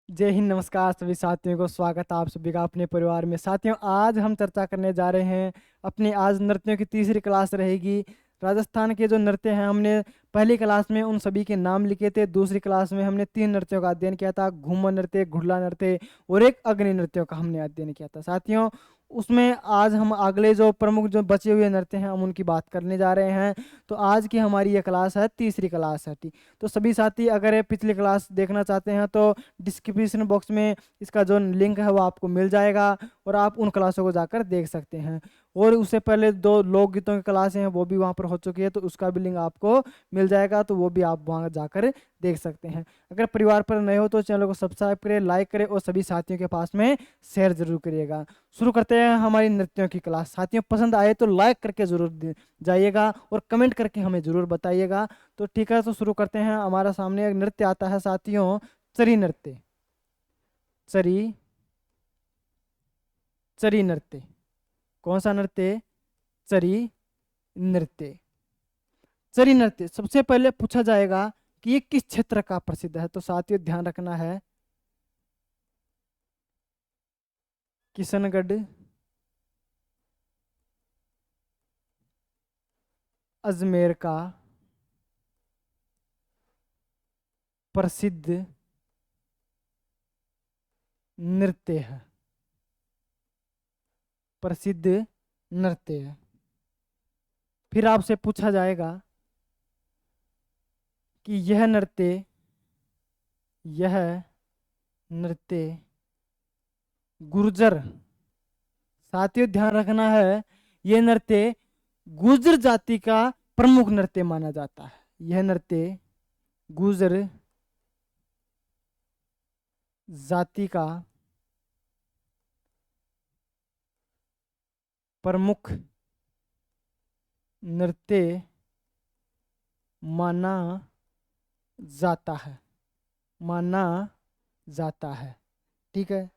जय हिंद, नमस्कार सभी साथियों को। स्वागत है आप सभी का अपने परिवार में। साथियों, आज हम चर्चा करने जा रहे हैं अपनी आज नृत्यों की तीसरी क्लास रहेगी। राजस्थान के जो नृत्य हैं, हमने पहली क्लास में उन सभी के नाम लिखे थे। दूसरी क्लास में हमने 3 नृत्यों का अध्ययन किया था, घूमर नृत्य, घुड़ला नृत्य और एक अग्नि नृत्यों का हमने अध्ययन किया था। साथियों, उसमें आज हम अगले जो प्रमुख जो बचे हुए नृत्य हैं हम उनकी बात करने जा रहे हैं। तो आज की हमारी ये क्लास है, तीसरी क्लास है। ठीक, तो सभी साथी अगर ये पिछली क्लास देखना चाहते हैं तो डिस्क्रिप्शन बॉक्स में इसका जो लिंक है वो आपको मिल जाएगा और आप उन क्लासों को जाकर देख सकते हैं। और उससे पहले 2 लोकगीतों की क्लासें हैं वो भी वहाँ पर हो चुकी है, तो उसका भी लिंक आपको मिल जाएगा, तो वो भी आप वहाँ जाकर देख सकते हैं। अगर परिवार पर नए हो तो चैनल को सब्सक्राइब करें, लाइक करें और सभी साथियों के पास में शेयर जरूर करिएगा। शुरू करते हैं हमारी नृत्यों की क्लास। साथियों, पसंद आए तो लाइक करके जरूर जाइएगा और कमेंट करके हमें जरूर बताइएगा। तो ठीक है, तो शुरू करते हैं। हमारा सामने एक नृत्य आता है साथियों, चरी नृत्य। चरी चरी नृत्य। कौन सा नृत्य? चरी नृत्य। चरी नृत्य सबसे पहले पूछा जाएगा कि ये किस क्षेत्र का प्रसिद्ध है। तो साथियों, ध्यान रखना है, किशनगढ़, अजमेर का प्रसिद्ध नृत्य है। प्रसिद्ध नृत्य है। फिर आपसे पूछा जाएगा कि यह नृत्य गुर्जर। साथियों, ध्यान रखना है, यह नृत्य गुर्जर जाति का प्रमुख नृत्य माना जाता है। यह नृत्य गुर्जर जाति का प्रमुख नृत्य माना जाता है। माना जाता है। ठीक है।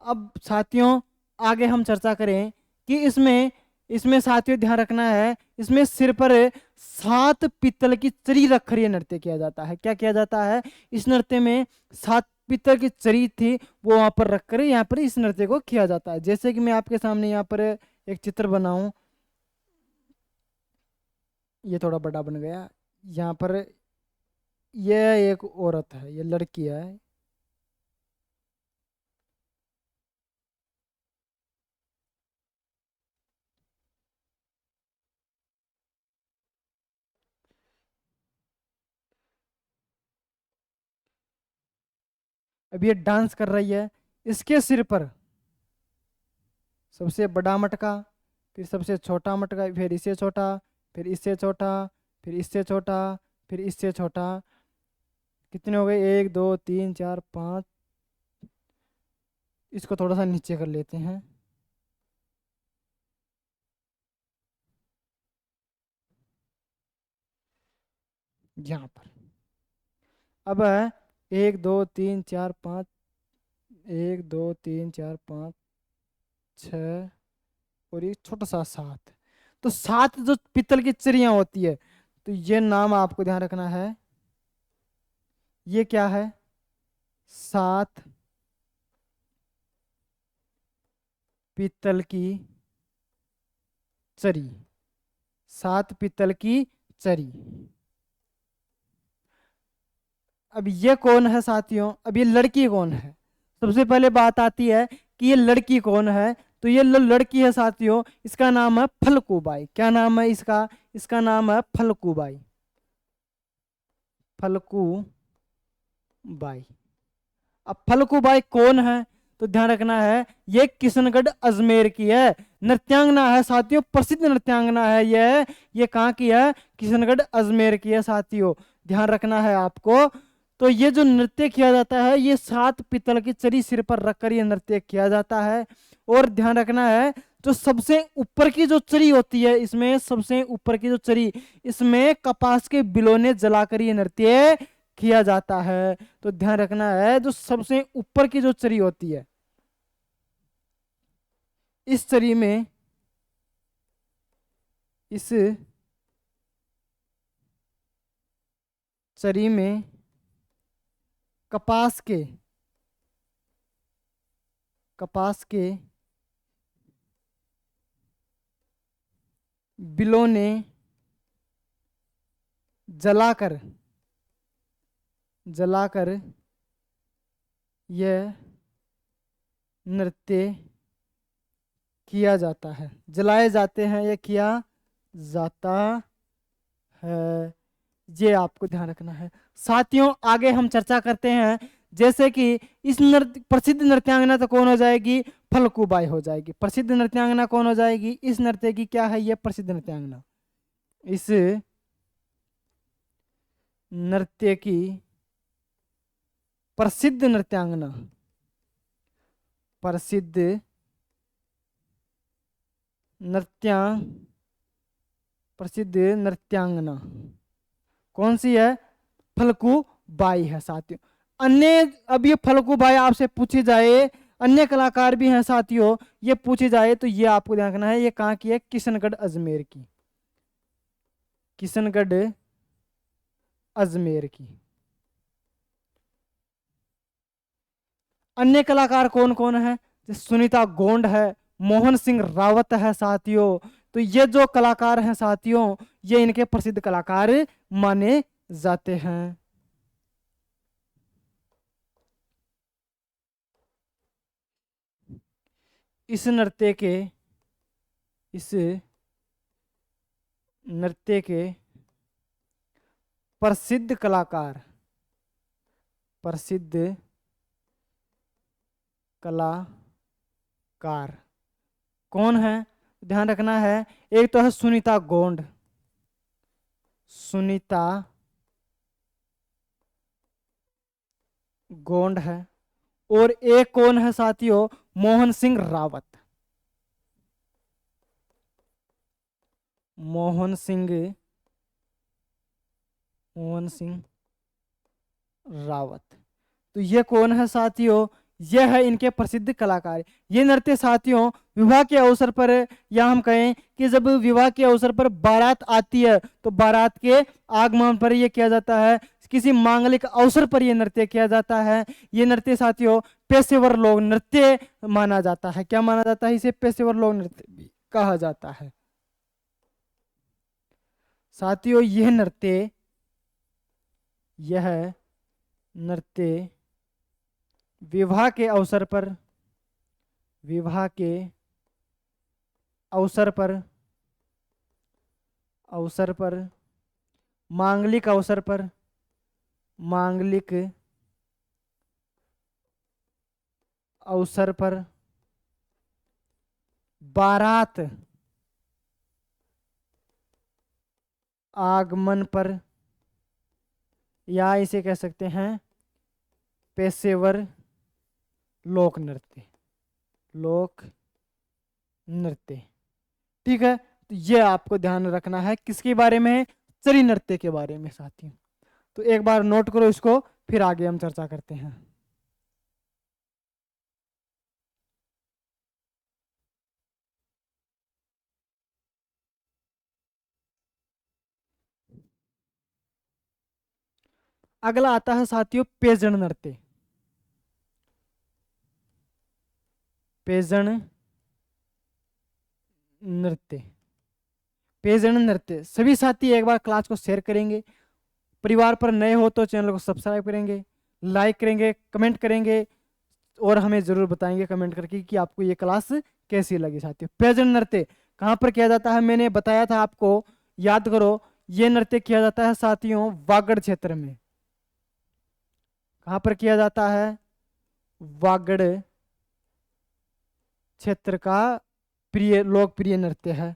अब साथियों, आगे हम चर्चा करें कि इसमें इसमें साथियों ध्यान रखना है, इसमें सिर पर 7 पीतल की चरी रखकर यह नृत्य किया जाता है। क्या किया जाता है? इस नृत्य में 7 पीतल की चरी थी, वो वहां पर रखकर यहाँ पर इस नृत्य को किया जाता है। जैसे कि मैं आपके सामने यहाँ पर एक चित्र बनाऊं, ये थोड़ा बड़ा बन गया। यहाँ पर यह एक औरत है, ये लड़की है। अब ये डांस कर रही है। इसके सिर पर सबसे बड़ा मटका, फिर सबसे छोटा मटका, फिर इससे छोटा, फिर इससे छोटा, फिर इससे छोटा, फिर इससे छोटा। कितने हो गए? 1 2 3 4 5। इसको थोड़ा सा नीचे कर लेते हैं, यहाँ पर। अब है 1 2 3 4 5, 1 2 3 4 5 6 और एक छोटा सा 7। तो 7 जो पीतल की चिड़ियां होती है, तो ये नाम आपको ध्यान रखना है। ये क्या है? 7 पीतल की चरी। 7 पीतल की चरी। अब ये कौन है साथियों? अब ये लड़की कौन है? सबसे पहले बात आती है कि ये लड़की कौन है। तो ये लड़की है साथियों, इसका नाम है फलकूबाई। क्या नाम है इसका? इसका नाम है फलकूबाई। फलकूबाई। अब फलकूबाई कौन है? तो ध्यान रखना है, ये किशनगढ़ अजमेर की है, नृत्यांगना है साथियों, प्रसिद्ध नृत्यांगना है ये कहाँ की है? किशनगढ़ अजमेर की है साथियों। ध्यान रखना है आपको। तो ये जो नृत्य किया जाता है, ये 7 पीतल की चरी सिर पर रखकर ये नृत्य किया जाता है। और ध्यान रखना है, जो सबसे ऊपर की जो चरी होती है, इसमें सबसे ऊपर की जो चरी, इसमें कपास के बिलोने जलाकर ये नृत्य किया जाता है। तो ध्यान रखना है, जो सबसे ऊपर की जो चरी होती है, इस चरी में इस चरी में कपास के कपास के बिलों ने जलाकर यह नृत्य किया जाता है, जलाए जाते हैं, यह किया जाता है। ये आपको ध्यान रखना है। साथियों आगे हम चर्चा करते हैं, जैसे कि इस नृत्य प्रसिद्ध नृत्यांगना तो कौन हो जाएगी, फल्गुबाई हो जाएगी। प्रसिद्ध नृत्यांगना कौन हो जाएगी, इस नृत्य की क्या है, यह प्रसिद्ध नृत्यांगना। इस नृत्य की प्रसिद्ध नृत्यांगना, प्रसिद्ध नृत्यांगना कौन सी है, फल्गुबाई है साथियों। अन्य, अब ये फल्गुबाई आपसे पूछी जाए, अन्य कलाकार भी हैं साथियों, ये पूछी जाए तो ये आपको ध्यान रखना है, ये कहाँ की है, किशनगढ़ अजमेर की, किशनगढ़ अजमेर की। अन्य कलाकार कौन कौन है, सुनीता गोंड है, मोहन सिंह रावत है साथियों। तो ये जो कलाकार हैं साथियों, ये इनके प्रसिद्ध कलाकार माने जाते हैं। इस नृत्य के प्रसिद्ध कलाकार कौन है, ध्यान रखना है। एक तो है सुनीता गोंड, है, और एक कौन है साथियों, मोहन सिंह रावत। मोहन सिंह रावत। तो ये कौन है साथियों, ये है इनके प्रसिद्ध कलाकार। ये नृत्य साथियों विवाह के अवसर पर, या हम कहें कि जब विवाह के अवसर पर बारात आती है, तो बारात के आगमन पर यह किया जाता है, किसी मांगलिक अवसर पर यह नृत्य किया जाता है। ये नृत्य साथियों पेशेवर लोक नृत्य माना जाता है। क्या माना जाता है, इसे पेशेवर लोक नृत्य भी कहा जाता है साथियों। यह नृत्य विवाह के अवसर पर मांगलिक अवसर पर बारात आगमन पर, या इसे कह सकते हैं पेशेवर लोक नृत्य। ठीक है, तो ये आपको ध्यान रखना है, किसके बारे में, चरी नृत्य के बारे में साथियों। तो एक बार नोट करो इसको, फिर आगे हम चर्चा करते हैं। अगला आता है साथियों पेजन नृत्य। पेजन नृत्य सभी साथी एक बार क्लास को शेयर करेंगे, परिवार पर नए हो तो चैनल को सब्सक्राइब करेंगे, लाइक करेंगे, कमेंट करेंगे, और हमें जरूर बताएंगे कमेंट करके कि आपको ये क्लास कैसी लगी साथियों। पेजन नृत्य कहाँ पर किया जाता है, मैंने बताया था आपको, याद करो। ये नृत्य किया जाता है साथियों वागड़ क्षेत्र में। कहाँ पर किया जाता है, वागड़ क्षेत्र का लोकप्रिय नृत्य है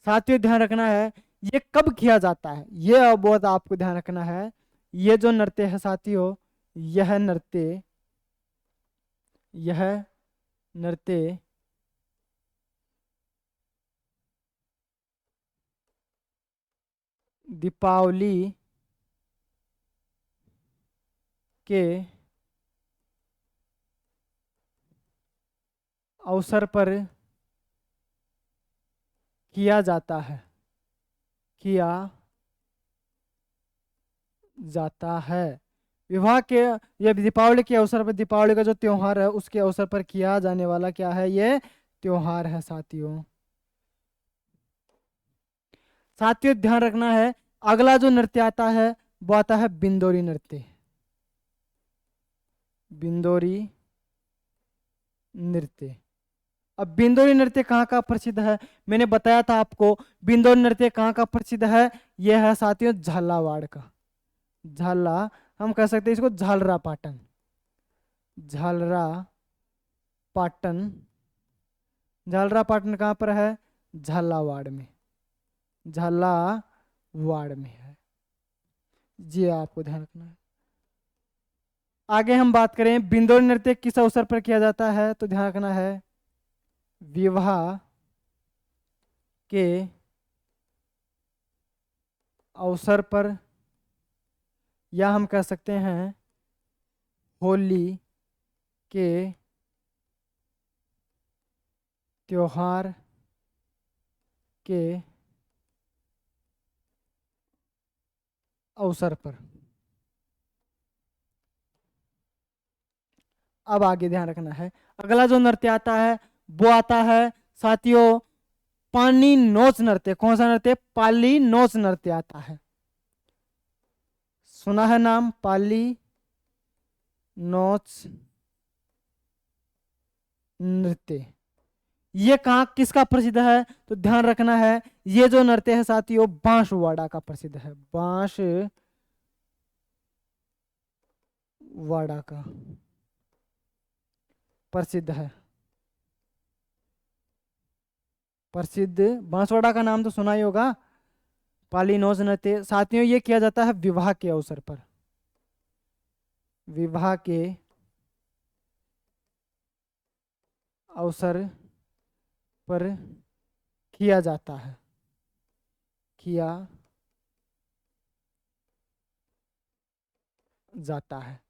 साथियों। ध्यान रखना है ये कब किया जाता है, ये बहुत आपको ध्यान रखना है। ये जो नृत्य है साथियों, यह नृत्य दीपावली के अवसर पर किया जाता है। विवाह के, ये दीपावली के अवसर पर, दीपावली का जो त्योहार है उसके अवसर पर किया जाने वाला क्या है, ये त्योहार है साथियों। साथियों ध्यान रखना है, अगला जो नृत्य आता है वो आता है बिंदोरी नृत्य। बिंदोरी नृत्य। अब बिंदोरी नृत्य कहाँ का प्रसिद्ध है, मैंने बताया था आपको। बिंदोरी नृत्य कहाँ का प्रसिद्ध है, यह है साथियों झालावाड़ का। झाला, हम कह सकते हैं इसको झालरा पाटन। झालरा पाटन। झालरा पाटन कहाँ पर है, झालावाड़ में। झालावाड़ में है, जी आपको ध्यान रखना है। आगे हम बात करें बिंदोरी नृत्य किस अवसर पर किया जाता है, तो ध्यान रखना है विवाह के अवसर पर, या हम कह सकते हैं होली के त्योहार के अवसर पर। अब आगे ध्यान रखना है, अगला जो नृत्य आता है वो आता है साथियों पानी नोच नृत्य। कौन सा नृत्य, पाली नोच नृत्य आता है। सुना है नाम, पाली नोच नृत्य। ये कहाँ किसका प्रसिद्ध है, तो ध्यान रखना है ये जो नृत्य है साथियों बांसवाड़ा का प्रसिद्ध है। बांसवाड़ा का प्रसिद्ध है। प्रसिद्ध बांसवाड़ा का नाम तो सुना ही होगा। पाली नौज नृत्य साथियों ये किया जाता है विवाह के अवसर पर। विवाह के अवसर पर किया जाता है, किया जाता है।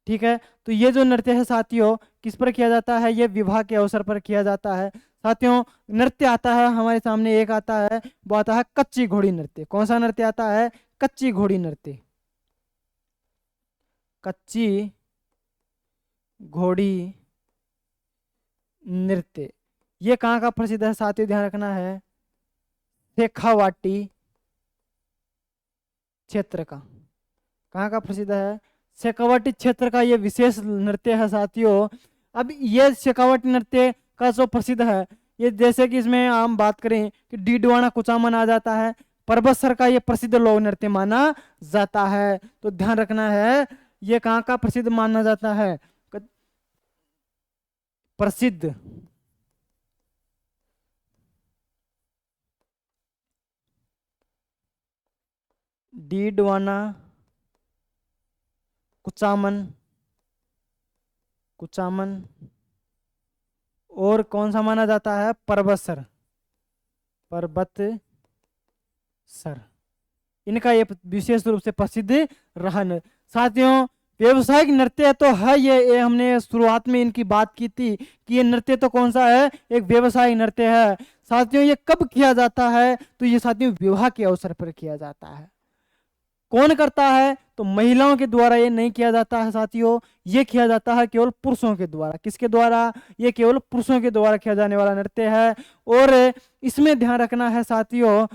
ठीक है, तो ये जो नृत्य है साथियों किस पर किया जाता है, ये विवाह के अवसर पर किया जाता है। साथियों नृत्य आता है हमारे सामने, एक आता है वो आता है कच्ची घोड़ी नृत्य। कौन सा नृत्य आता है, कच्ची घोड़ी नृत्य। कच्ची घोड़ी नृत्य ये कहाँ का प्रसिद्ध है साथियों, ध्यान रखना है शेखावाटी क्षेत्र का। कहाँ का प्रसिद्ध है, शेखावाटी क्षेत्र का ये विशेष नृत्य है साथियों। अब ये शेखावाटी नृत्य का जो प्रसिद्ध है, ये जैसे कि इसमें हम बात करें कि डीडवाना कुचामन आ जाता है, परबतसर का ये प्रसिद्ध लोक नृत्य माना जाता है। तो ध्यान रखना है ये कहाँ का प्रसिद्ध माना जाता है, प्रसिद्ध डीडवाना कुचामन, कुचामन और कौन सा माना जाता है, परबतसर, परबतसर। इनका ये विशेष रूप से प्रसिद्ध रहा साथियों। व्यवसायिक नृत्य तो है ये हमने शुरुआत में इनकी बात की थी कि ये नृत्य तो कौन सा है, एक व्यवसायिक नृत्य है साथियों। ये कब किया जाता है, तो ये साथियों विवाह के अवसर पर किया जाता है। कौन करता है, तो महिलाओं के द्वारा ये नहीं किया जाता है साथियों, ये किया जाता है केवल पुरुषों के द्वारा। किसके द्वारा, ये केवल पुरुषों के द्वारा किया जाने वाला नृत्य है। और इसमें ध्यान रखना है साथियों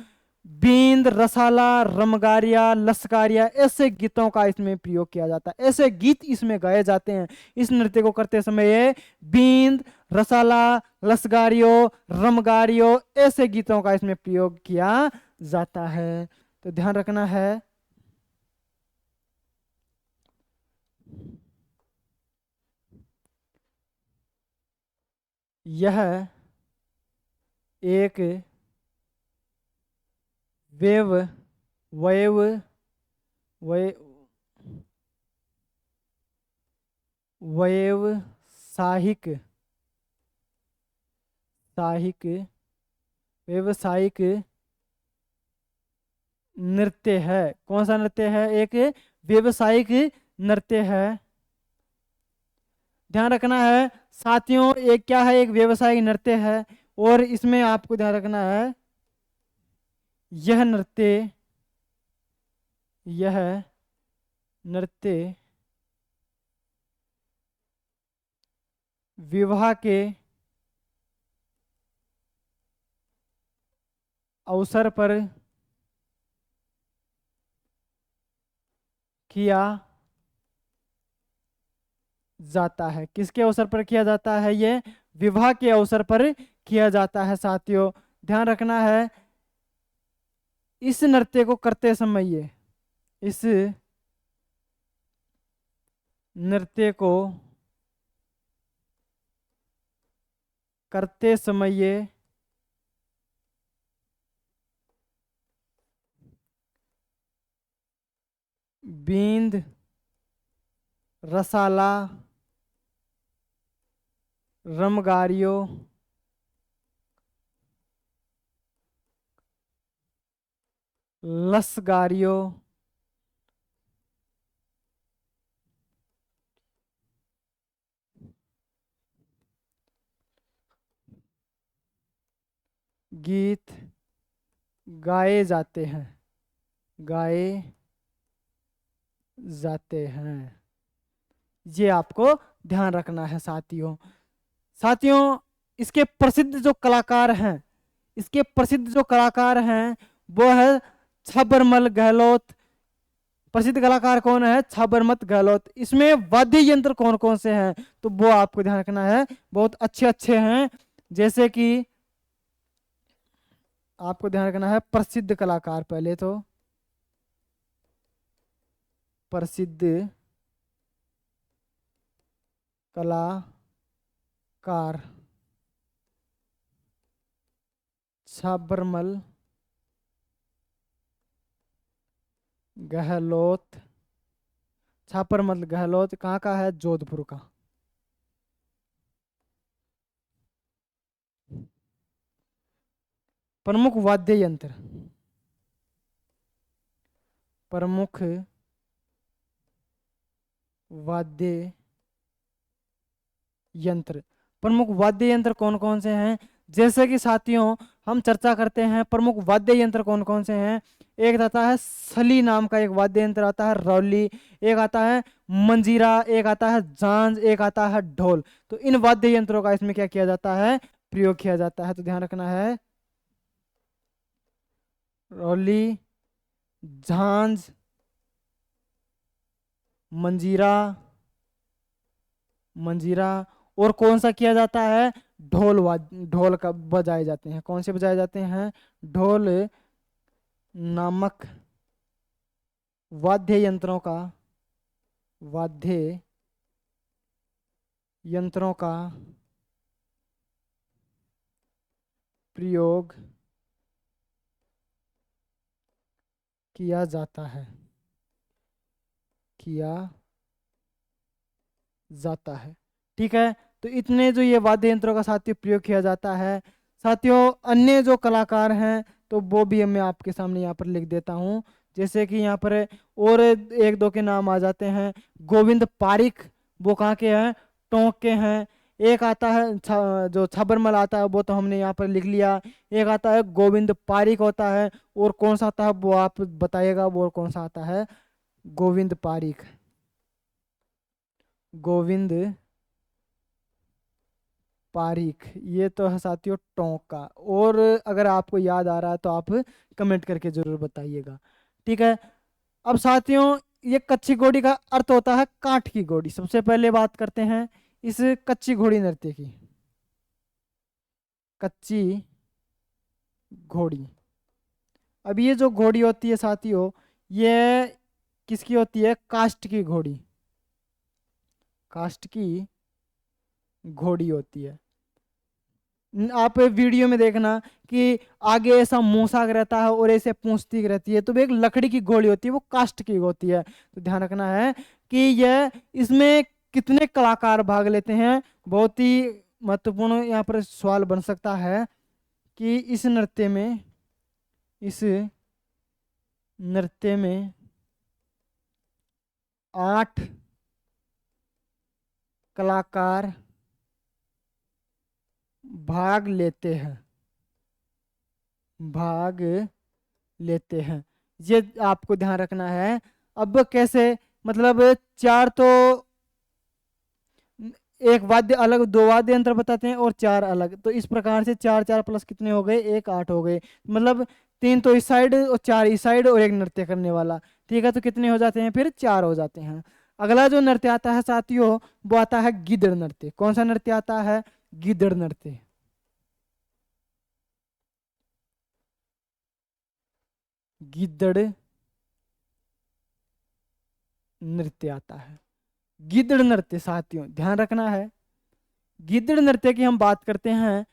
बींद, रसाला, रमगारिया, लसकारिया ऐसे गीतों का इसमें प्रयोग किया जाता है, ऐसे गीत इसमें गाए जाते हैं। इस नृत्य को करते समय ये बींद, रसाला, लसगारियो, रमगारियो ऐसे गीतों का इसमें प्रयोग किया जाता है। तो ध्यान रखना है यह एक वेव वैव वै वैवसाहिक साहिक व्यवसायिक नृत्य है। कौन सा नृत्य है, एक व्यवसायिक नृत्य है। ध्यान रखना है साथियों एक क्या है, एक व्यवसायिक नृत्य है। और इसमें आपको ध्यान रखना है यह नृत्य विवाह के अवसर पर किया जाता है। किसके अवसर पर किया जाता है? ये विवाह के अवसर पर किया जाता है साथियों। ध्यान रखना है, इस नृत्य को करते समय ये इस नृत्य को करते समय ये बींद, रसाला, रमगारियो, लसगारियो, गीत गाए जाते हैं, गाए जाते हैं। ये आपको ध्यान रखना है साथियों। साथियों, इसके प्रसिद्ध जो कलाकार हैं, इसके प्रसिद्ध जो कलाकार हैं वो है छबरमल गहलोत। प्रसिद्ध कलाकार कौन है? छबरमल गहलोत। इसमें वाद्य यंत्र कौन कौन से हैं तो वो आपको ध्यान रखना है, बहुत अच्छे अच्छे हैं। जैसे कि आपको ध्यान रखना है प्रसिद्ध कलाकार, पहले तो प्रसिद्ध कलाकार छबरमल गहलोत। छापरमल गहलोत कहाँ का है? जोधपुर का। प्रमुख वाद्य यंत्र, प्रमुख वाद्य यंत्र, प्रमुख वाद्य यंत्र कौन कौन से हैं? जैसे कि साथियों हम चर्चा करते हैं प्रमुख वाद्य यंत्र कौन कौन से हैं। एक आता है सली नाम का एक वाद्य यंत्र आता है, रौली। एक आता है मंजीरा, एक आता है झांझ, एक आता है ढोल। तो इन वाद्य यंत्रों का इसमें क्या किया जाता है? प्रयोग किया जाता है। तो ध्यान रखना है, रौली, झांझ, मंजीरा, मंजीरा, और कौन सा किया जाता है? ढोल का बजाए जाते हैं। कौन से बजाए जाते हैं? ढोल नामक वाद्य यंत्रों का, वाद्य यंत्रों का प्रयोग किया जाता है, किया जाता है। ठीक है, तो इतने जो ये वाद्य यंत्रों का साथियों प्रयोग किया जाता है। साथियों अन्य जो कलाकार हैं तो वो भी मैं आपके सामने यहाँ पर लिख देता हूँ। जैसे कि यहाँ पर और एक दो के नाम आ जाते हैं। गोविंद पारिक, वो कहाँ के हैं? टोंक के हैं। एक आता है जो छबरमल आता है वो तो हमने यहाँ पर लिख लिया। एक आता है गोविंद पारिक होता है, और कौन सा आता है वो आप बताइएगा, वो कौन सा आता है? गोविंद पारिक, गोविंद पारिक, ये तो है साथियों टोंक का। और अगर आपको याद आ रहा है तो आप कमेंट करके जरूर बताइएगा। ठीक है, अब साथियों ये कच्ची घोड़ी का अर्थ होता है काठ की घोड़ी। सबसे पहले बात करते हैं इस कच्ची घोड़ी नृत्य की। कच्ची घोड़ी, अब ये जो घोड़ी होती है साथियों, ये किसकी होती है? काष्ठ की घोड़ी, काष्ठ की घोड़ी होती है। आप वीडियो में देखना कि आगे ऐसा मूसा रहता है और ऐसे पूंछती रहती है, तो वो एक लकड़ी की घोड़ी होती है, वो काष्ठ की होती है। तो ध्यान रखना है कि यह इसमें कितने कलाकार भाग लेते हैं। बहुत ही महत्वपूर्ण यहाँ पर सवाल बन सकता है कि इस नृत्य में, इस नृत्य में 8 कलाकार भाग लेते हैं, भाग लेते हैं। ये आपको ध्यान रखना है। अब कैसे? मतलब चार तो एक वाद्य अलग, दो वाद्य यंत्र बताते हैं और चार अलग। तो इस प्रकार से चार चार प्लस कितने हो गए, एक, आठ हो गए। मतलब तीन तो इस साइड और चार इस साइड और एक नृत्य करने वाला। ठीक है, तो कितने हो जाते हैं फिर, चार हो जाते हैं। अगला जो नृत्य आता है साथियों, वो आता है गिद्ध नृत्य। कौन सा नृत्य आता है, गिद्ध नृत्य। गिद्दड़ नृत्य आता है। गिद्दड़ नृत्य साथियों ध्यान रखना है, गिद्दड़ नृत्य की हम बात करते हैं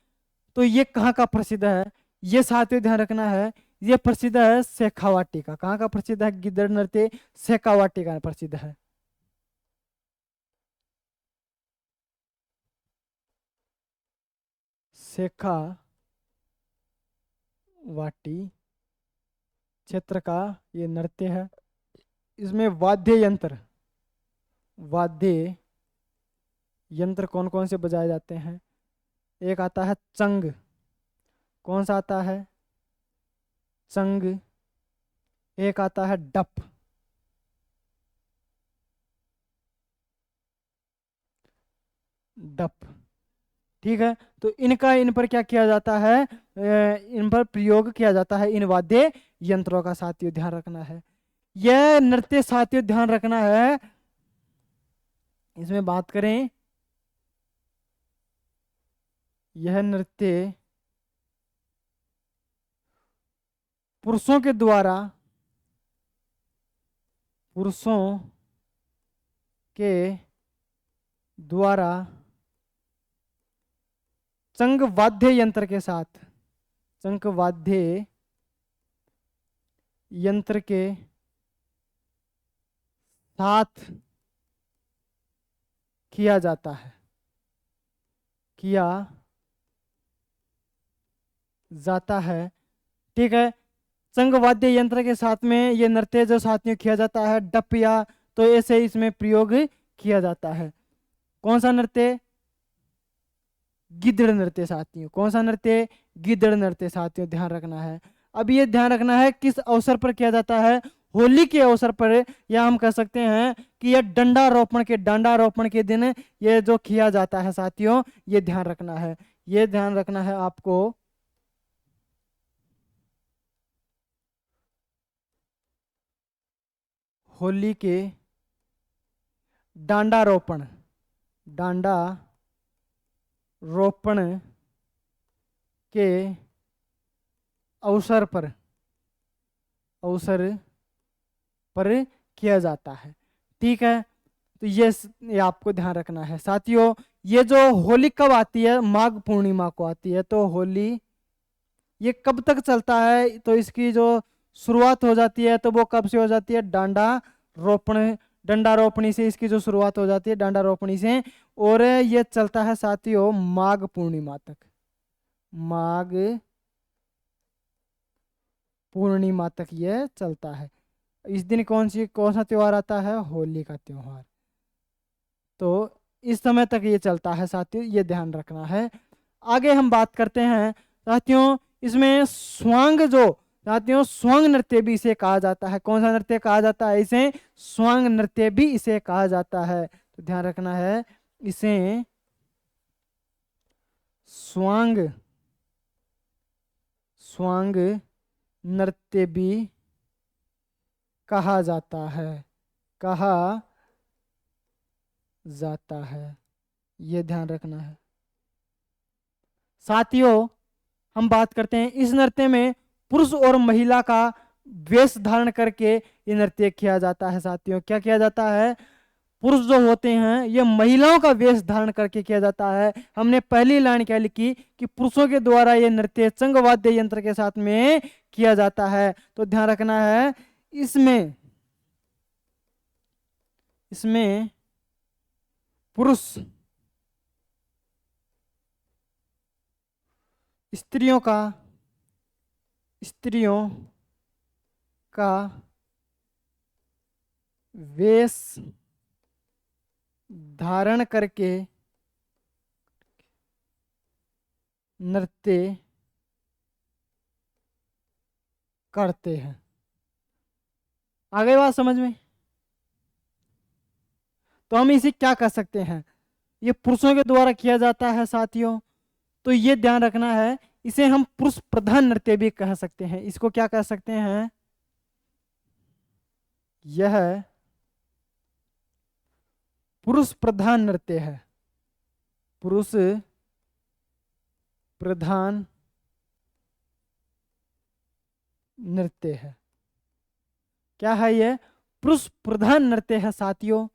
तो ये कहाँ का प्रसिद्ध है, ये साथियों ध्यान रखना है। ये प्रसिद्ध है शेखावाटी का। कहाँ का प्रसिद्ध है गिद्दड़ नृत्य, शेखावाटी का प्रसिद्ध है। शेखावाटी क्षेत्र का ये नृत्य है। इसमें वाद्य यंत्र, वाद्य यंत्र कौन कौन से बजाए जाते हैं, एक आता है चंग। कौन सा आता है, चंग। एक आता है डप, डप। ठीक है, तो इनका इन पर क्या किया जाता है, इन पर प्रयोग किया जाता है, इन वाद्य यंत्रों का साथियों ध्यान रखना है। यह नृत्य साथियों ध्यान रखना है, इसमें बात करें, यह नृत्य पुरुषों के द्वारा, पुरुषों के द्वारा चंग वाद्य यंत्र के साथ, चंग वाद्य यंत्र के साथ किया जाता है, किया जाता है। ठीक है, संघ वाद्य यंत्र के साथ में ये नृत्य जो साथियों किया जाता है, डप या तो ऐसे इसमें प्रयोग किया जाता है। कौन सा नृत्य, गिद्दड़ नृत्य साथियों। कौन सा नृत्य, गिद्दड़ नृत्य साथियों ध्यान रखना है। अब ये ध्यान रखना है किस अवसर पर किया जाता है, होली के अवसर पर, या हम कह सकते हैं कि यह डंडारोपण के, डंडारोपण के दिन ये जो किया जाता है साथियों, ये ध्यान रखना है, ये ध्यान रखना है आपको। होली के डांडारोपण, डांडा रोपण के अवसर पर, अवसर पर किया जाता है। ठीक है, तो ये आपको ध्यान रखना है साथियों। ये जो होली कब आती है, माघ पूर्णिमा को आती है। तो होली ये कब तक चलता है, तो इसकी जो शुरुआत हो जाती है तो वो कब से हो जाती है, डांडा रोपण, डंडा रोपणी से इसकी जो शुरुआत हो जाती है, डांडा रोपणी से। और ये चलता है साथियों माघ पूर्णिमा तक, माघ पूर्णिमा तक ये चलता है। इस दिन कौन सा त्योहार आता है, होली का त्योहार। तो इस समय तक ये चलता है साथियों, ये ध्यान रखना है। आगे हम बात करते हैं साथियों, इसमें स्वांग जो साथियों, स्वांग नृत्य भी इसे कहा जाता है। कौन सा नृत्य कहा जाता है इसे, स्वांग नृत्य भी इसे कहा जाता है। तो ध्यान रखना है, इसे स्वांग, स्वांग नृत्य भी कहा जाता है, कहा जाता है, ये ध्यान रखना है साथियों। हम बात करते हैं इस नृत्य में पुरुष और महिला का वेश धारण करके ये नृत्य किया जाता है साथियों। क्या किया जाता है, पुरुष जो होते हैं ये महिलाओं का वेश धारण करके किया जाता है। हमने पहली लाइन क्या लिखी कि पुरुषों के द्वारा ये नृत्य चंग वाद्य यंत्र के साथ में किया जाता है। तो ध्यान रखना है, इसमें इसमें पुरुष स्त्रियों का, स्त्रियों का वेश धारण करके नृत्य करते हैं। आगे बात समझ में, तो हम इसे क्या कर सकते हैं, ये पुरुषों के द्वारा किया जाता है साथियों। तो ये ध्यान रखना है, इसे हम पुरुष प्रधान नृत्य भी कह सकते हैं। इसको क्या कह सकते हैं? यह पुरुष प्रधान नृत्य है, पुरुष प्रधान नृत्य है। क्या है ये? पुरुष प्रधान नृत्य है साथियों।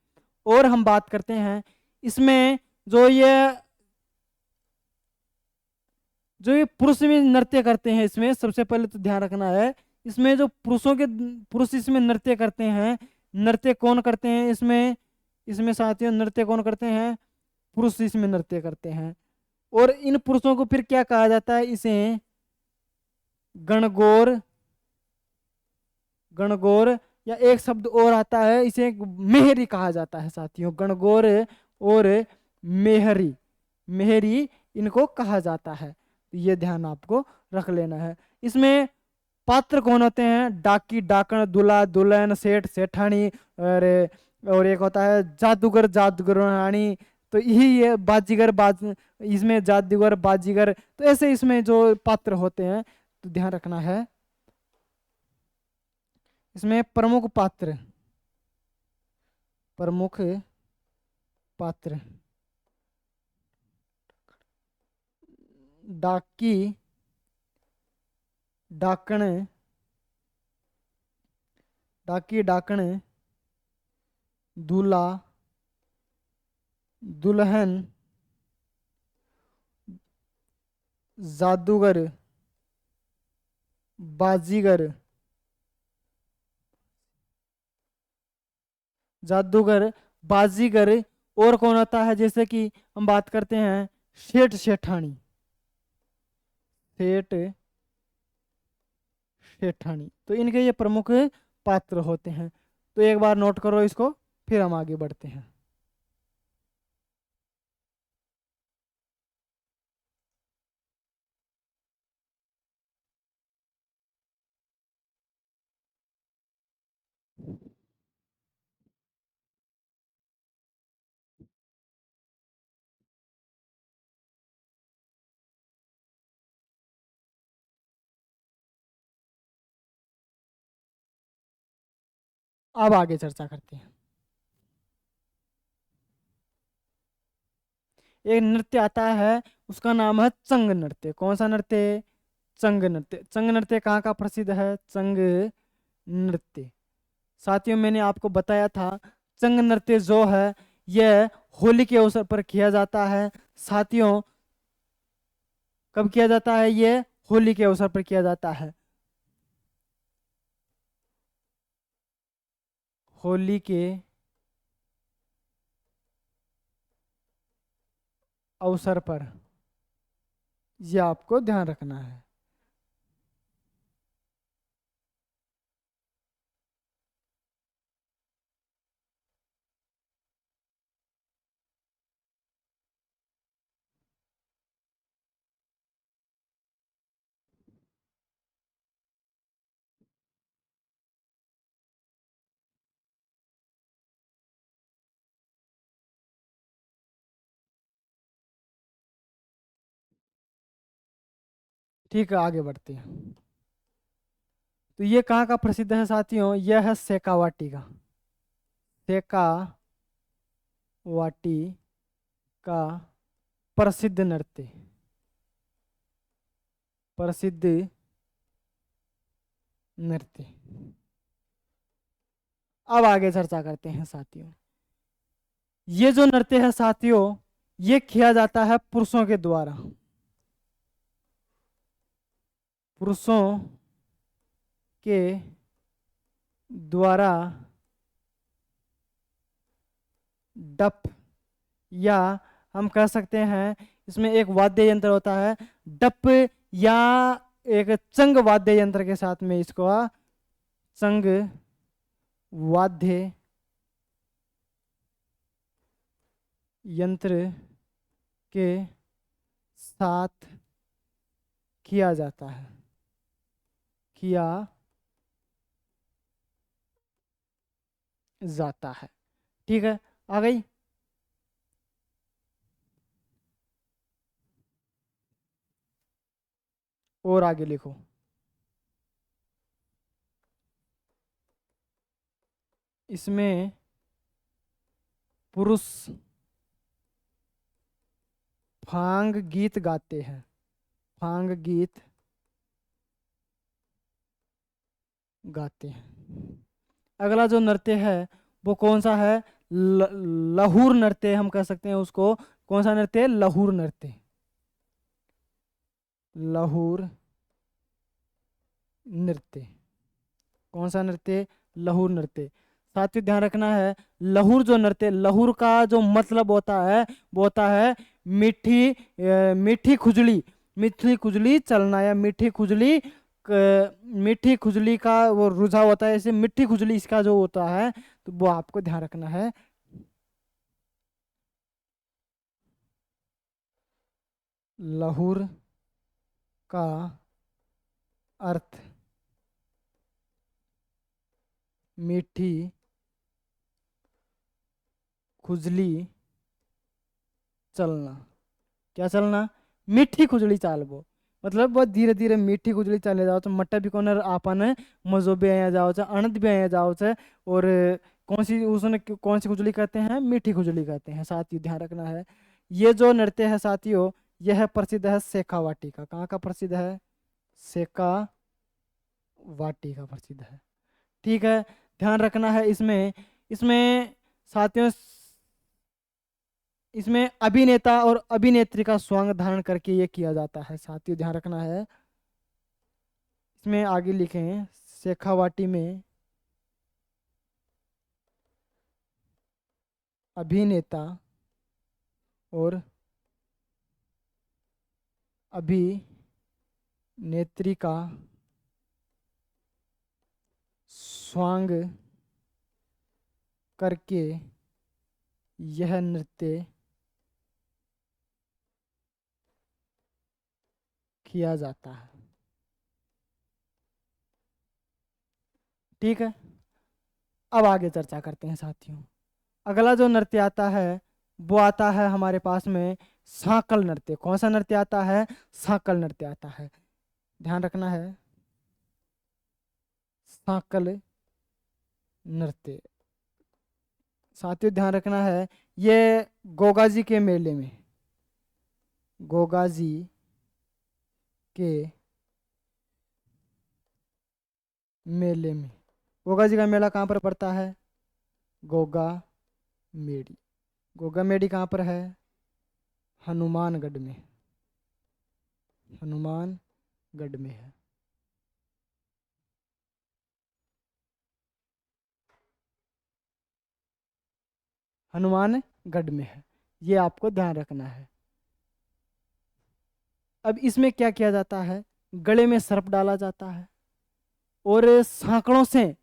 और हम बात करते हैं इसमें जो ये पुरुष में नृत्य करते हैं, इसमें सबसे पहले तो ध्यान रखना है, इसमें जो पुरुष इसमें नृत्य करते हैं, नृत्य कौन करते हैं इसमें? इसमें साथियों नृत्य कौन करते हैं? पुरुष इसमें नृत्य करते हैं। और इन पुरुषों को फिर क्या कहा जाता है? इसे गणगौर, गणगौर, या एक शब्द और आता है, इसे मेहरी कहा जाता है साथियों। गणगौर और मेहरी, मेहरी इनको कहा जाता है। ये ध्यान आपको रख लेना है। इसमें पात्र कौन होते हैं? डाकी, डाकण, दूल्हा, दुल्हन, सेठ, सेठानी, और एक होता है जादूगर, जादूगरानी। तो यही ये बाजीगर, इसमें जादूगर, बाजीगर, तो ऐसे इसमें जो पात्र होते हैं, तो ध्यान रखना है। इसमें प्रमुख पात्र, प्रमुख पात्र डाकी, डाकण, डाकी, डाकण, दूल्हा, दुल्हन, जादूगर, बाजीगर, जादूगर, बाजीगर, और कौन होता है? जैसे कि हम बात करते हैं सेठ, सेठानी, सेठ, सेठानी, तो इनके ये प्रमुख पात्र होते हैं। तो एक बार नोट करो इसको, फिर हम आगे बढ़ते हैं। अब आगे चर्चा करते हैं। एक नृत्य आता है, उसका नाम है चंग नृत्य। कौन सा नृत्य? चंग नृत्य। चंग नृत्य कहाँ का प्रसिद्ध है? चंग नृत्य। साथियों मैंने आपको बताया था, चंग नृत्य जो है यह होली के अवसर पर किया जाता है साथियों। कब किया जाता है? ये होली के अवसर पर किया जाता है। होली के अवसर पर, ये आपको ध्यान रखना है। ठीक है, आगे बढ़ते हैं। तो ये कहाँ का प्रसिद्ध है साथियों? यह है शेखावाटी का, शेखावाटी का प्रसिद्ध नृत्य, प्रसिद्ध नृत्य। अब आगे चर्चा करते हैं साथियों। ये जो नृत्य है साथियों, ये किया जाता है पुरुषों के द्वारा, पुरुषों के द्वारा डप, या हम कह सकते हैं इसमें एक वाद्य यंत्र होता है डप, या एक चंग वाद्य यंत्र के साथ में इसको चंग वाद्य यंत्र के साथ किया जाता है, किया जाता है। ठीक है, आ गई। और आगे लिखो। इसमें पुरुष फांग गीत गाते हैं। फांग गीत गाते हैं। अगला जो नृत्य है वो कौन सा है? लहूर नृत्य हम कह सकते हैं उसको। कौन सा नृत्य? लहूर नृत्य। लहूर नृत्य। कौन सा नृत्य? लहूर नृत्य। साथियों ध्यान रखना है, लहूर जो नृत्य, लहूर का जो मतलब होता है वो होता है मीठी खुजली। मीठी खुजली चलना या मीठी खुजली का वो रुझाव होता है, ऐसे मीठी खुजली इसका जो होता है, तो वो आपको ध्यान रखना है। लहूर का अर्थ मीठी खुजली चलना। क्या चलना? मीठी खुजली चालबो। मतलब बहुत धीरे धीरे मीठी खुजली चले जाओ तो मट्टा भी कोनर आपन मजो भी आया जाओ छे, अनंत भी आया जाओ छे। और कौन सी उसने कौन सी खुजली कहते हैं? मीठी खुजली कहते हैं। साथियों ध्यान रखना है, ये जो नृत्य है साथियों, यह प्रसिद्ध है शेखावाटी का। कहाँ का प्रसिद्ध है? शेखावाटी का प्रसिद्ध है। ठीक है, ध्यान रखना है इसमें। इसमें साथियों, इसमें अभिनेता और अभिनेत्री का स्वांग धारण करके ये किया जाता है। साथियों ध्यान रखना है, इसमें आगे लिखे हैं शेखावाटी में अभिनेता और अभिनेत्री का स्वांग करके यह नृत्य किया जाता है। ठीक है, अब आगे चर्चा करते हैं साथियों। अगला जो नृत्य आता है वो आता है हमारे पास में सांकल नृत्य। कौन सा नृत्य आता है? सांकल नृत्य आता है। ध्यान रखना है, सांकल नृत्य। साथियों ध्यान रखना है, ये गोगाजी के मेले में, गोगाजी के मेले में, गोगाजी का मेला कहाँ पर पड़ता है? गोगा मेडी। गोगा मेडी कहाँ पर है? हनुमानगढ़ में। हनुमानगढ़ में है। हनुमानगढ़ में है, ये आपको ध्यान रखना है। अब इसमें क्या किया जाता है? गले में सर्प डाला जाता है और सांकड़ों से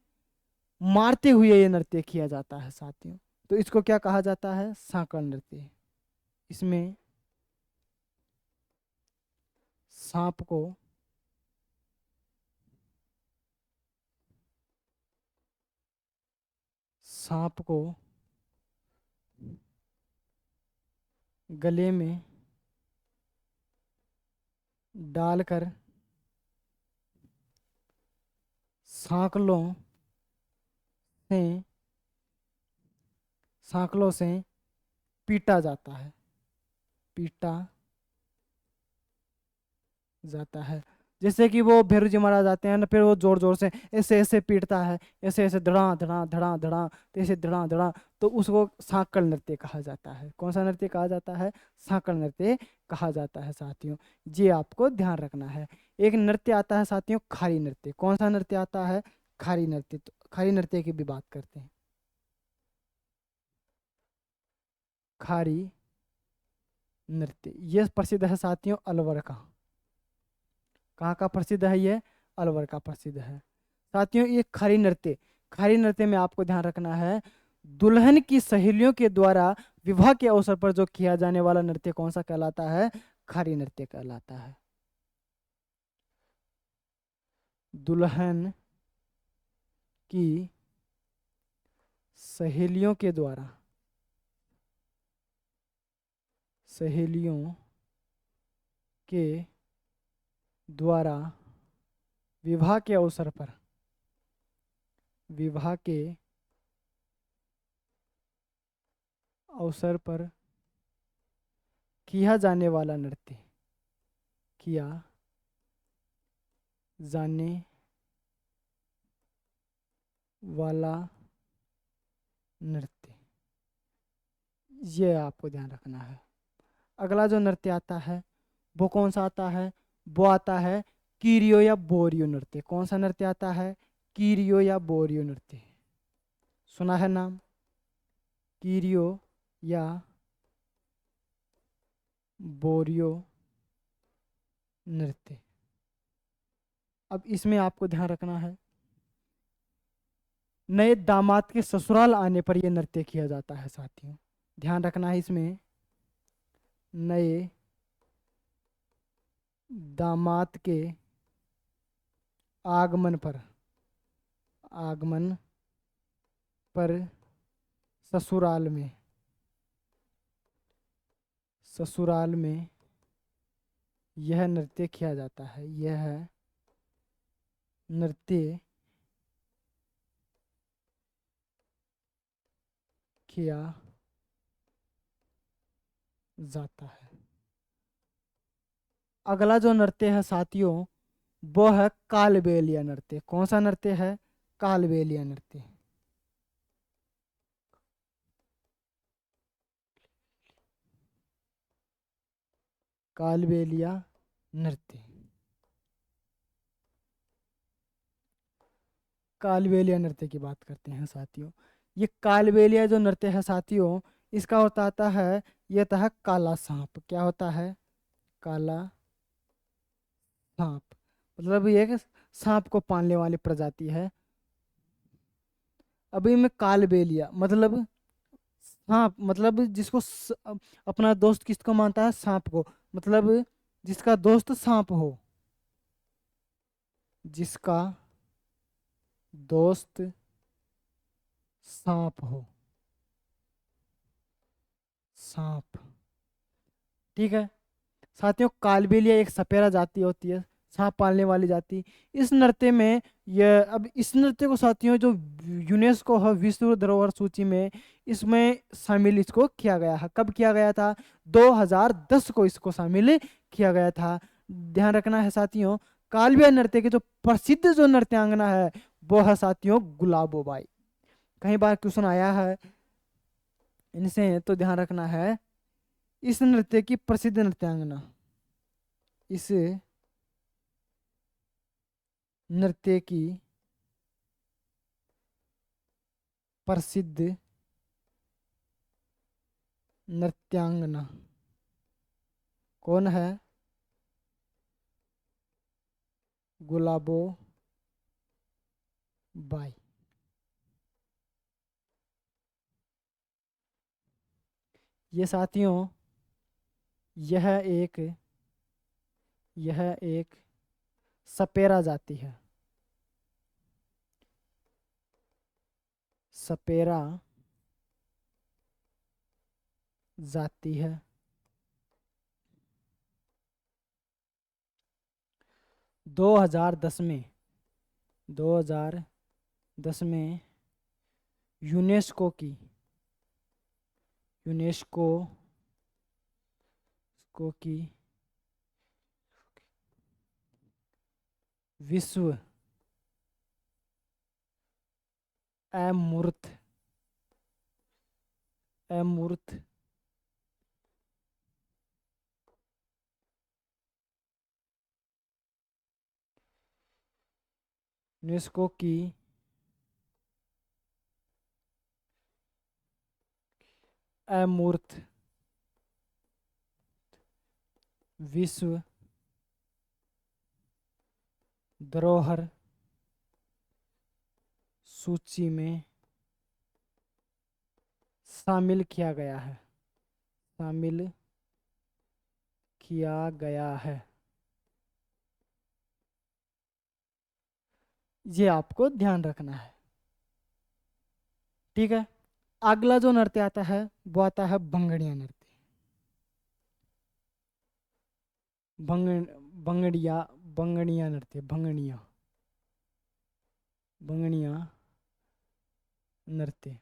मारते हुए ये नृत्य किया जाता है साथियों। तो इसको क्या कहा जाता है? सांकड़ नृत्य। इसमें सांप को सांप को गले में डालकर सांकलों से सांकलों से पीटा जाता है। पीटा जाता है। जैसे कि वो भैरू जी महाराज आते हैं ना, फिर वो जोर जोर से ऐसे ऐसे पीटता है, ऐसे ऐसे धड़ा धड़ा धड़ा धड़ा, तो ऐसे धड़ा धड़ा, तो उसको सांकल नृत्य कहा जाता है। कौन सा नृत्य कहा जाता है? सांकल नृत्य कहा जाता है साथियों। ये आपको ध्यान रखना है। एक नृत्य आता है साथियों खारी नृत्य। कौन सा नृत्य आता है? खारी नृत्य। तो खारी नृत्य की भी बात करते हैं। खारी नृत्य ये प्रसिद्ध है साथियों अलवर का। कहाँ का प्रसिद्ध है ये? अलवर का प्रसिद्ध है साथियों। ये खारी नृत्य, खारी नृत्य में आपको ध्यान रखना है, दुल्हन की सहेलियों के द्वारा विवाह के अवसर पर जो किया जाने वाला नृत्य कौन सा कहलाता है? खारी नृत्य कहलाता है। दुल्हन की सहेलियों के द्वारा, सहेलियों के द्वारा विवाह के अवसर पर, विवाह के अवसर पर किया जाने वाला नृत्य, किया जाने वाला नृत्य, ये आपको ध्यान रखना है। अगला जो नृत्य आता है वो कौन सा आता है? वो आता है कीरियो या बोरियो नृत्य। कौन सा नृत्य आता है? कीरियो या बोरियो नृत्य। सुना है नाम? कीरियो या बोरियो नृत्य। अब इसमें आपको ध्यान रखना है, नए दामाद के ससुराल आने पर यह नृत्य किया जाता है साथियों। ध्यान रखना है इसमें, नए दामाद के आगमन पर, आगमन पर ससुराल में, ससुराल में यह नृत्य किया जाता है। यह नृत्य किया जाता है। अगला जो नृत्य है साथियों वो है कालबेलिया नृत्य। कौन सा नृत्य है? कालबेलिया नृत्य। कालबेलिया नृत्य, कालबेलिया नृत्य की बात करते हैं साथियों। ये कालबेलिया जो नृत्य है साथियों, इसका होता आता है, ये होता है काला सांप। क्या होता है? काला सांप, मतलब ये एक सांप को पालने वाली प्रजाति है। अभी में कालबेलिया मतलब सांप, मतलब जिसको अपना दोस्त किसको मानता है? सांप को। मतलब जिसका दोस्त सांप हो, जिसका दोस्त सांप हो, सांप। ठीक है साथियों, कालबेलिया एक सपेरा जाति होती है, सांप पालने वाली जाति। इस नृत्य में यह, अब इस नृत्य को साथियों जो यूनेस्को है विश्व धरोहर सूची में, इसमें शामिल इसको किया गया है। कब किया गया था? 2010 को इसको शामिल किया गया था। ध्यान रखना है साथियों, कालबेलिया नृत्य के जो प्रसिद्ध जो नृत्यांगना है वो है साथियों गुलाबोबाई। कई बार क्वेश्चन आया है इनसे, तो ध्यान रखना है इस नृत्य की प्रसिद्ध नृत्यांगना, इस नृत्य की प्रसिद्ध नृत्यांगना कौन है? गुलाबो बाई। ये साथियों यह एक, यह एक सपेरा जाति है। सपेरा जाति है। 2010 में, 2010 में यूनेस्को की, यूनेस्को की विश्व अमूर्त, अमूर्त यूनेस्को की अमूर्त विश्व धरोहर सूची में शामिल किया गया है, शामिल किया गया है। ये आपको ध्यान रखना है। ठीक है, अगला जो नृत्य आता है वो आता है भंगड़िया नृत्य। भंगड़िया, भंगड़िया नृत्य, भंगड़िया, भंगड़िया नृत्य।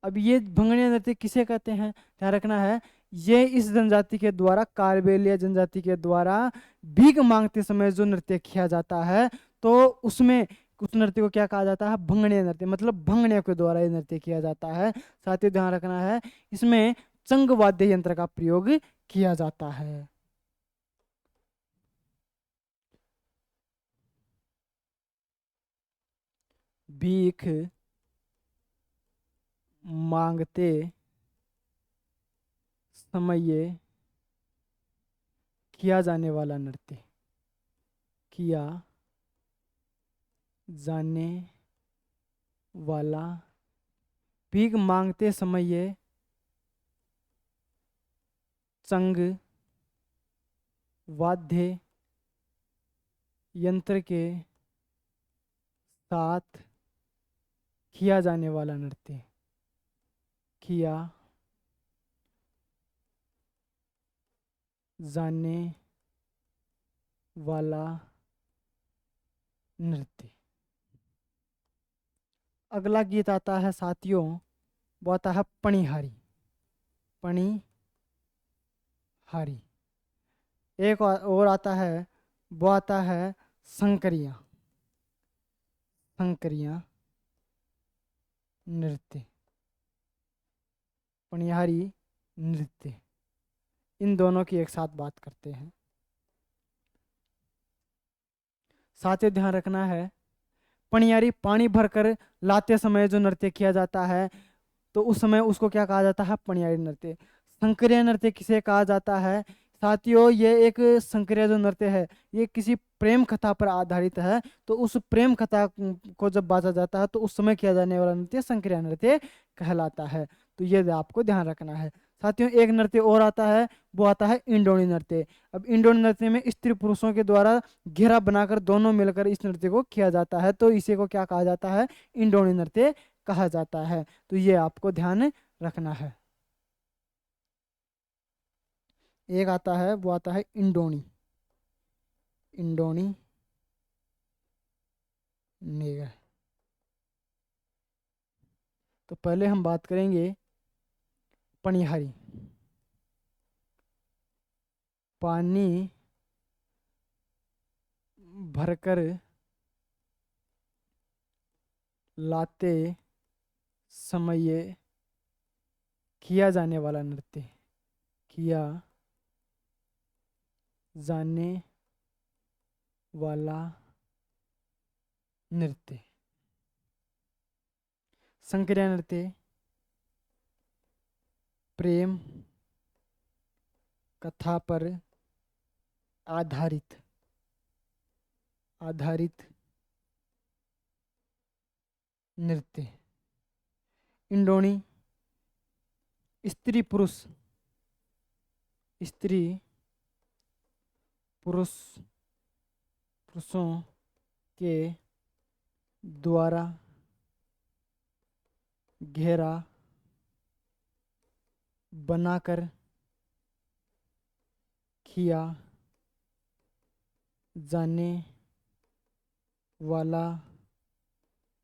अब ये भंगड़िया नृत्य किसे कहते हैं, ध्यान रखना है। ये इस जनजाति के द्वारा, कालबेलिया जनजाति के द्वारा भीख मांगते समय जो नृत्य किया जाता है, तो उसमें उस नृत्य को क्या कहा जाता है, भंगड़िया नृत्य, मतलब भंगड़ियों के द्वारा ये नृत्य किया जाता है। साथ ही ध्यान रखना है, इसमें चंग वाद्य यंत्र का प्रयोग किया जाता है। भीख मांगते समय किया जाने वाला नृत्य, किया जाने वाला, भीख मांगते समय चंग वाद्य यंत्र के साथ किया जाने वाला नृत्य, किया जाने वाला नृत्य। अगला गीत आता है साथियों, वो आता है पणिहारी, पणिहारी। एक और आता है, वो आता है शंकरिया, शंकरिया नृत्य, पणिहारी नृत्य। इन दोनों की एक साथ बात करते हैं। साथियों ध्यान रखना है, पणियारी पानी भरकर लाते समय जो नृत्य किया जाता है, तो उस समय उसको क्या कहा जाता है, पणियारी नृत्य। शंकरिया नृत्य किसे कहा जाता है साथियों, ये एक शंकरिया जो नृत्य है, ये किसी प्रेम कथा पर आधारित है। तो उस प्रेम कथा को जब बाजा जाता है, तो उस समय किया जाने वाला नृत्य शंकरिया नृत्य कहलाता है। तो ये आपको ध्यान रखना है। साथियों एक नृत्य और आता है, वो आता है इंडोनी नृत्य। अब इंडोनी नृत्य में स्त्री पुरुषों के द्वारा घेरा बनाकर दोनों मिलकर इस नृत्य को किया जाता है, तो इसी को क्या कहा जाता है, इंडोनी नृत्य कहा जाता है। तो ये आपको ध्यान रखना है। एक आता है, वो आता है इंडोनी, इंडोनी नेगर। तो पहले हम बात करेंगे पणिहारी। पानी भरकर लाते समय किया जाने वाला नृत्य, किया जाने वाला नृत्य। शंकरिया नृत्य प्रेम कथा पर आधारित, आधारित नृत्य। इंडोनी स्त्री पुरुष, स्त्री पुरुष, पुरुषों के द्वारा घेरा बनाकर किया जाने वाला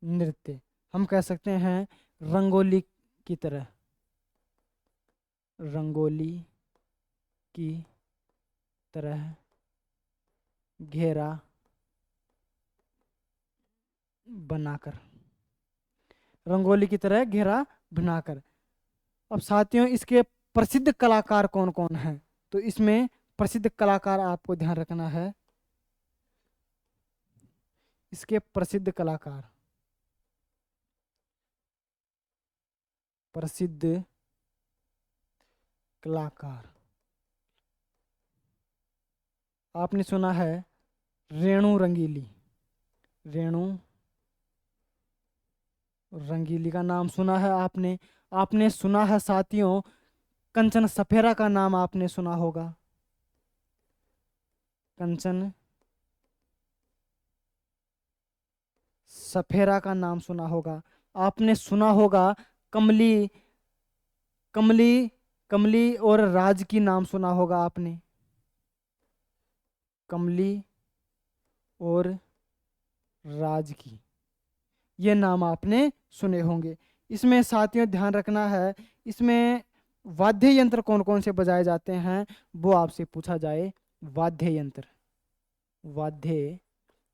नृत्य। हम कह सकते हैं रंगोली की तरह, रंगोली की तरह घेरा बनाकर, रंगोली की तरह घेरा बनाकर। अब साथियों इसके प्रसिद्ध कलाकार कौन कौन हैं, तो इसमें प्रसिद्ध कलाकार आपको ध्यान रखना है। इसके प्रसिद्ध कलाकार, प्रसिद्ध कलाकार आपने सुना है रेणु रंगीली, रेणु रंगीली का नाम सुना है आपने। आपने सुना है साथियों कंचन सफेरा का नाम आपने सुना होगा, कंचन सफेरा का नाम सुना होगा। आपने सुना होगा कमली, कमली, कमली और राज की नाम सुना होगा आपने, कमली और राजकी, ये नाम आपने सुने होंगे। इसमें साथियों ध्यान रखना है, इसमें वाद्य यंत्र कौन कौन से बजाए जाते हैं वो आपसे पूछा जाए। वाद्य यंत्र, वाद्य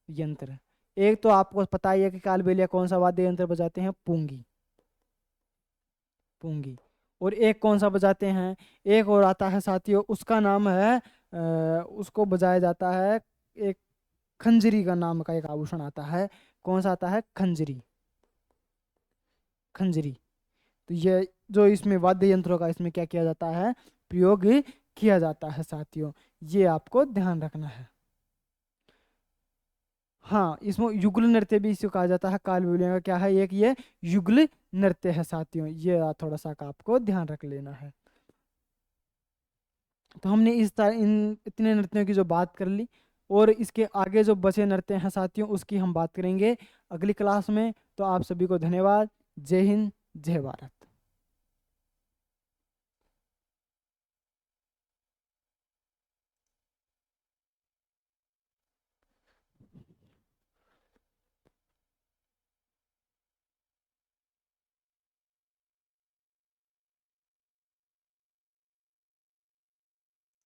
यंत्र, एक तो आपको पता ही है कि कालबेलिया कौन सा वाद्य यंत्र बजाते हैं, पूंगी, पूंगी। और एक कौन सा बजाते हैं, एक और आता है साथियों, उसका नाम है उसको बजाया जाता है, एक खंजरी का नाम का एक आभूषण आता है, कौन सा आता है, खंजरी, खंजरी। तो ये जो इसमें वाद्य यंत्रों का इसमें क्या किया जाता है, प्रयोग किया जाता है साथियों, ये आपको ध्यान रखना है। हाँ, इसमें युगल नृत्य भी इसे कहा जाता है, कालबेलिया का क्या है, एक ये युगल नृत्य है साथियों, ये थोड़ा सा का आपको ध्यान रख लेना है। तो हमने इन इतने नृत्यों की जो बात कर ली, और इसके आगे जो बचे नृत्य हैं साथियों उसकी हम बात करेंगे अगली क्लास में। तो आप सभी को धन्यवाद। जय हिंद, जय भारत।